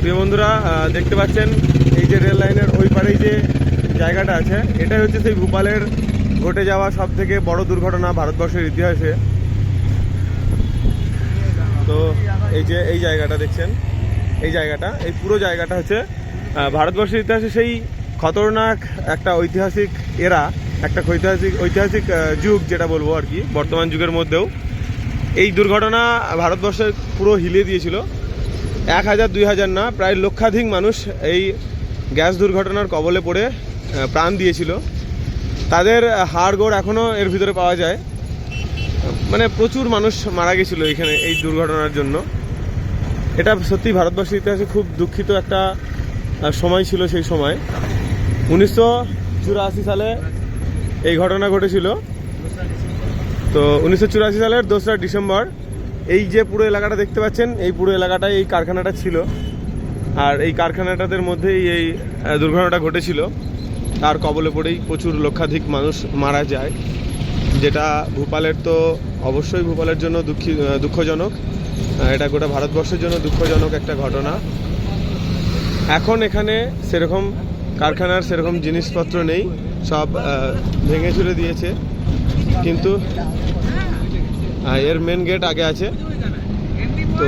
প্রিয় বন্ধুরা, দেখতে পাচ্ছেন এই যে রেল লাইনের ওই পারেই যে জায়গাটা আছে, এটাই হচ্ছে সেই ভোপালের ঘটে যাওয়া সব থেকে বড় দুর্ঘটনা ভারতবর্ষের ইতিহাসে। তো এই যে এই জায়গাটা দেখছেন, এই পুরো জায়গাটা হচ্ছে ভারতবর্ষের ইতিহাসে সেই খতরনাক একটা ঐতিহাসিক এরা, একটা ঐতিহাসিক যুগ যেটা বলবো আর কি। বর্তমান যুগের মধ্যেও এই দুর্ঘটনা ভারতবর্ষে পুরো হিলিয়ে দিয়েছিল। 1000 2000 না, প্রায় লক্ষাধিক মানুষ এই গ্যাস দুর্ঘটনার কবলে পড়ে প্রাণ দিয়েছিল। তাদের হাড়গোড় এখনও এর ভিতরে পাওয়া যায়। মানে প্রচুর মানুষ মারা গেছিলো এখানে এই দুর্ঘটনার জন্য। এটা সত্যি ভারতবর্ষের ইতিহাসে খুব দুঃখিত একটা সময় ছিল। সেই সময় 1984 সালে এই ঘটনা ঘটেছিল। তো 1984 সালের 2রা ডিসেম্বর এই যে পুরো এলাকাটা দেখতে পাচ্ছেন, এই পুরো এলাকাটায় এই কারখানাটা ছিল। আর এই কারখানাটাদের মধ্যেই এই দুর্ঘটনাটা ঘটেছিল। তার কবলে পড়েই প্রচুর লক্ষাধিক মানুষ মারা যায়, যেটা ভোপালের তো অবশ্যই ভোপালের জন্য দুঃখজনক। এটা গোটা ভারতবর্ষের জন্য দুঃখজনক একটা ঘটনা। এখন এখানে সেরকম কারখানার সেরকম জিনিসপত্র নেই, সব ভেঙে চুরে দিয়েছে। কিন্তু এর মেন গেট আগে আছে। তো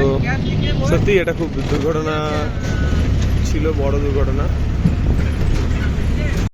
সত্যি এটা খুব দুর্ঘটনা ছিল, বড় দুর্ঘটনা।